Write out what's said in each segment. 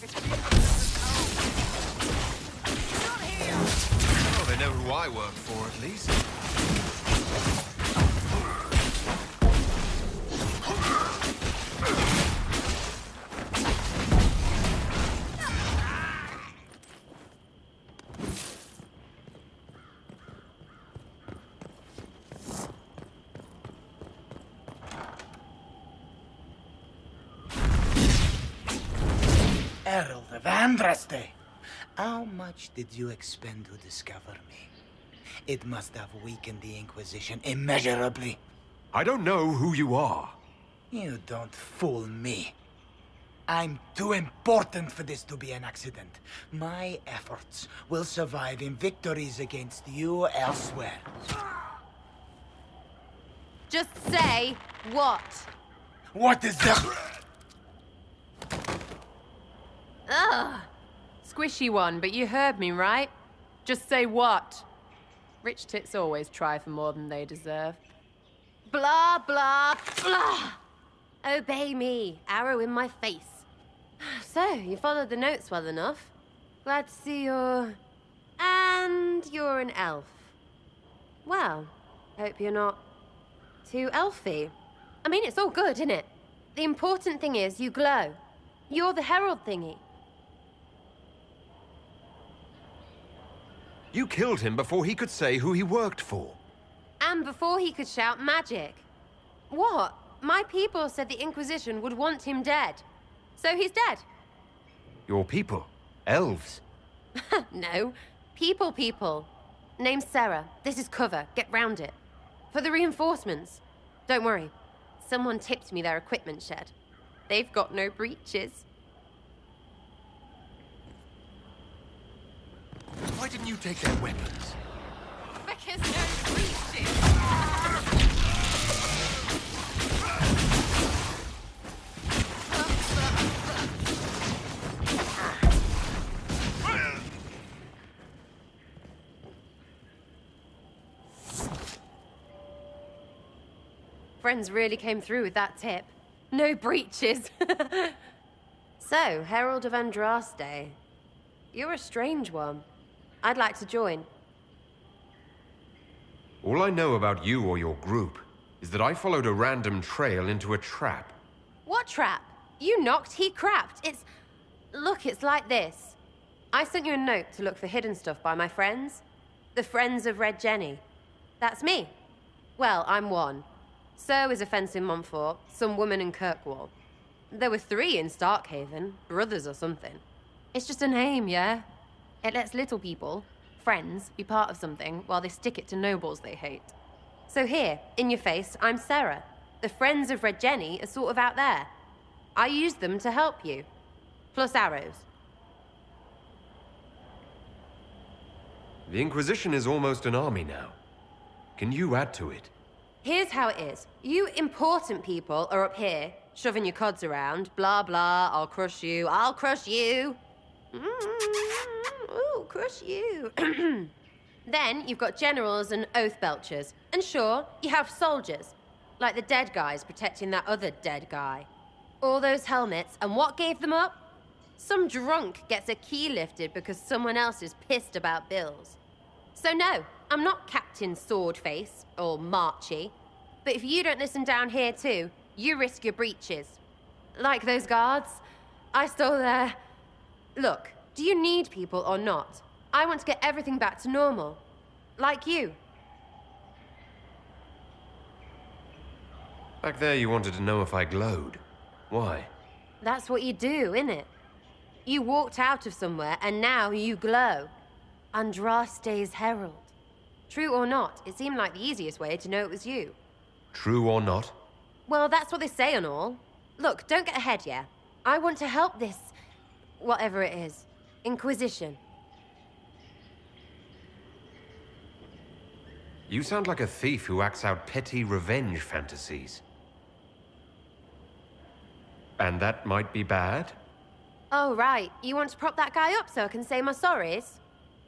Oh, they know who I work for, at least. Herald of Andraste! How much did you expend to discover me? It must have weakened the Inquisition immeasurably. I don't know who you are. You don't fool me. I'm too important for this to be an accident. My efforts will survive in victories against you elsewhere. Just say what? What is the... Ugh. Squishy one, but you heard me, right? Just say what? Rich tits always try for more than they deserve. Blah, blah, blah! Obey me, arrow in my face. So, you followed the notes well enough. Glad to see you're... And you're an elf. Well, hope you're not too elfy. I mean, it's all good, isn't it? The important thing is you glow. You're the herald thingy. You killed him before he could say who he worked for. And before he could shout magic. What? My people said the Inquisition would want him dead. So he's dead. Your people? Elves? No. People. Name's Sarah. This is cover. Get round it. For the reinforcements. Don't worry. Someone tipped me their equipment shed. They've got no breaches. Why didn't you take their weapons? Because no breaches. Friends really came through with that tip. No breaches. So, Herald of Andraste. You're a strange one. I'd like to join. All I know about you or your group is that I followed a random trail into a trap. What trap? You knocked, he crapped. Look, it's like this. I sent you a note to look for hidden stuff by my friends. The Friends of Red Jenny. That's me. Well, I'm one. So is a fence in Montfort, some woman in Kirkwall. There were 3 in Starkhaven, brothers or something. It's just a name, yeah? It lets little people, friends, be part of something while they stick it to nobles they hate. So here, in your face, I'm Sarah. The Friends of Red Jenny are sort of out there. I used them to help you. Plus arrows. The Inquisition is almost an army now. Can you add to it? Here's how it is. You important people are up here, shoving your cods around. Blah, blah, I'll crush you, I'll crush you. Ooh, crush you. Then you've got generals and oath belchers. And sure, you have soldiers. Like the dead guys protecting that other dead guy. All those helmets, and what gave them up? Some drunk gets a key lifted because someone else is pissed about bills. So no, I'm not Captain Swordface, or Marchy. But if you don't listen down here too, you risk your breeches. Like those guards, I stole their... Look, do you need people or not? I want to get everything back to normal. Like you. Back there you wanted to know if I glowed. Why? That's what you do, innit? You walked out of somewhere and now you glow. Andraste's herald. True or not, it seemed like the easiest way to know it was you. True or not? Well, that's what they say and all. Look, don't get ahead, yeah? I want to help this... whatever it is. Inquisition. You sound like a thief who acts out petty revenge fantasies. And that might be bad? Oh, right. You want to prop that guy up so I can say my sorries?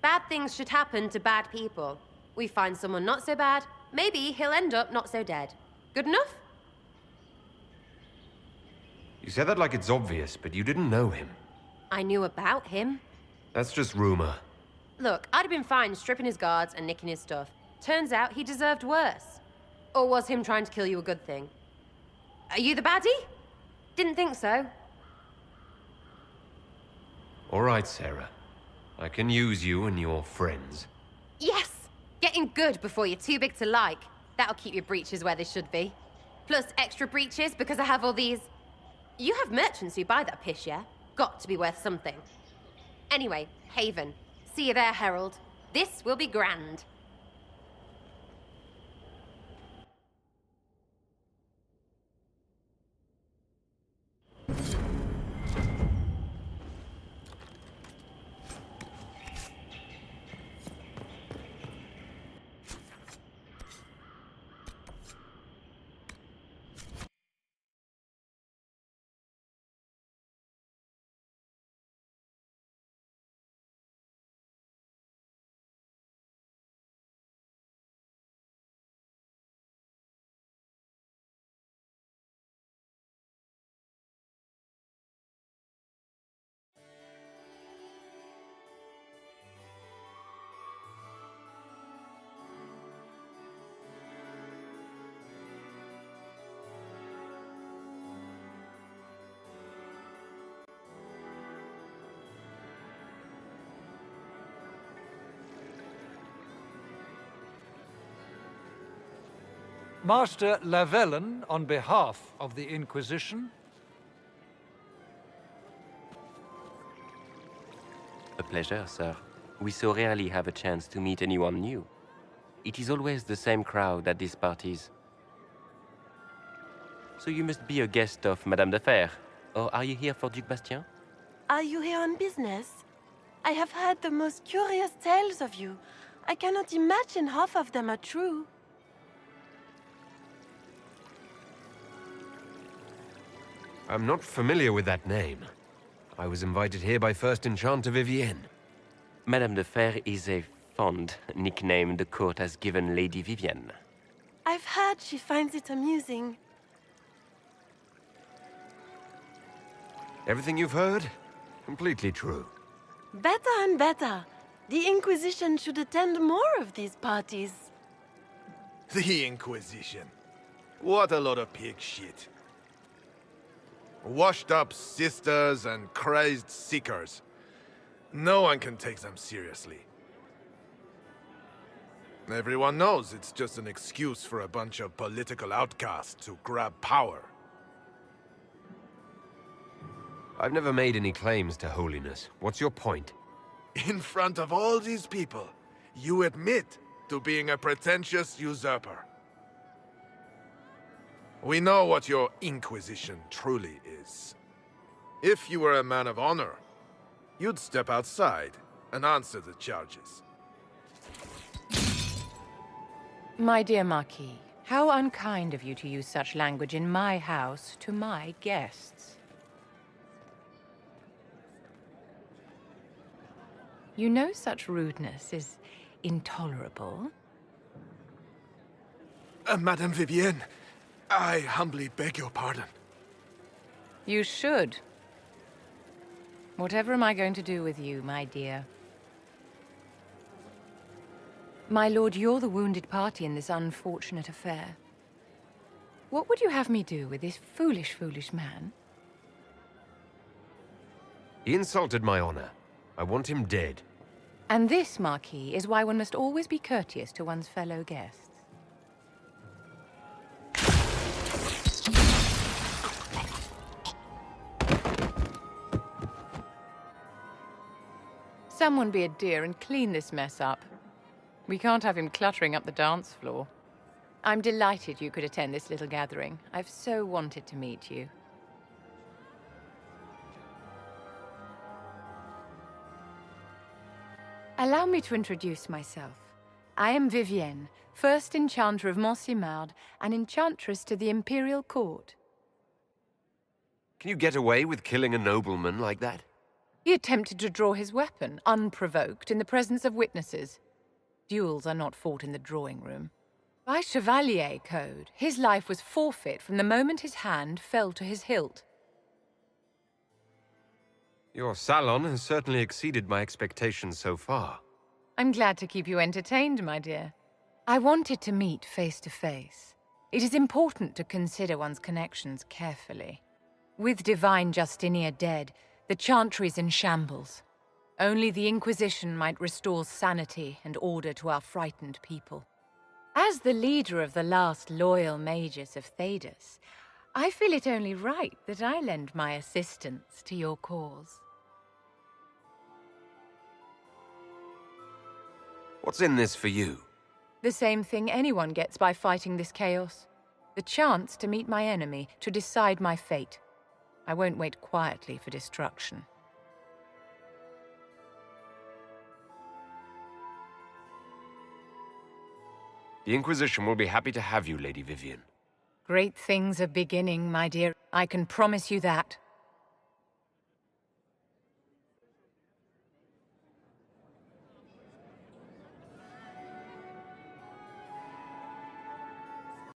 Bad things should happen to bad people. We find someone not so bad, maybe he'll end up not so dead. Good enough? You said that like it's obvious, but you didn't know him. I knew about him. That's just rumor. Look, I'd have been fine stripping his guards and nicking his stuff. Turns out he deserved worse. Or was him trying to kill you a good thing? Are you the baddie? Didn't think so. All right, Sarah. I can use you and your friends. Yes! Getting good before you're too big to like. That'll keep your breeches where they should be. Plus extra breeches because I have all these... You have merchants who buy that piss, yeah? Got to be worth something. Anyway, Haven. See you there, Herald. This will be grand. Master Lavellen, on behalf of the Inquisition. A pleasure, sir. We so rarely have a chance to meet anyone new. It is always the same crowd at these parties. So you must be a guest of Madame de Fer, or are you here for Duc Bastien? Are you here on business? I have heard the most curious tales of you. I cannot imagine half of them are true. I'm not familiar with that name. I was invited here by First Enchanter Vivienne. Madame de Fer is a fond nickname the court has given Lady Vivienne. I've heard she finds it amusing. Everything you've heard? Completely true. Better and better. The Inquisition should attend more of these parties. The Inquisition. What a lot of pig shit. Washed-up sisters and crazed seekers. No one can take them seriously. Everyone knows it's just an excuse for a bunch of political outcasts to grab power. I've never made any claims to holiness. What's your point? In front of all these people, you admit to being a pretentious usurper. We know what your Inquisition truly is. If you were a man of honor, you'd step outside and answer the charges. My dear Marquis, how unkind of you to use such language in my house to my guests. You know such rudeness is intolerable. Madame Vivienne, I humbly beg your pardon. You should. Whatever am I going to do with you, my dear? My lord, you're the wounded party in this unfortunate affair. What would you have me do with this foolish, foolish man? He insulted my honor. I want him dead. And this, Marquis, is why one must always be courteous to one's fellow guests. Someone be a dear and clean this mess up. We can't have him cluttering up the dance floor. I'm delighted you could attend this little gathering. I've so wanted to meet you. Allow me to introduce myself. I am Vivienne, first enchanter of Montsimard and enchantress to the Imperial Court. Can you get away with killing a nobleman like that? He attempted to draw his weapon, unprovoked, in the presence of witnesses. Duels are not fought in the drawing room. By Chevalier code, his life was forfeit from the moment his hand fell to his hilt. Your salon has certainly exceeded my expectations so far. I'm glad to keep you entertained, my dear. I wanted to meet face to face. It is important to consider one's connections carefully. With Divine Justinia dead, the Chantry's in shambles. Only the Inquisition might restore sanity and order to our frightened people. As the leader of the last loyal mages of Thedas, I feel it only right that I lend my assistance to your cause. What's in this for you? The same thing anyone gets by fighting this chaos. The chance to meet my enemy, to decide my fate. I won't wait quietly for destruction. The Inquisition will be happy to have you, Lady Vivian. Great things are beginning, my dear. I can promise you that.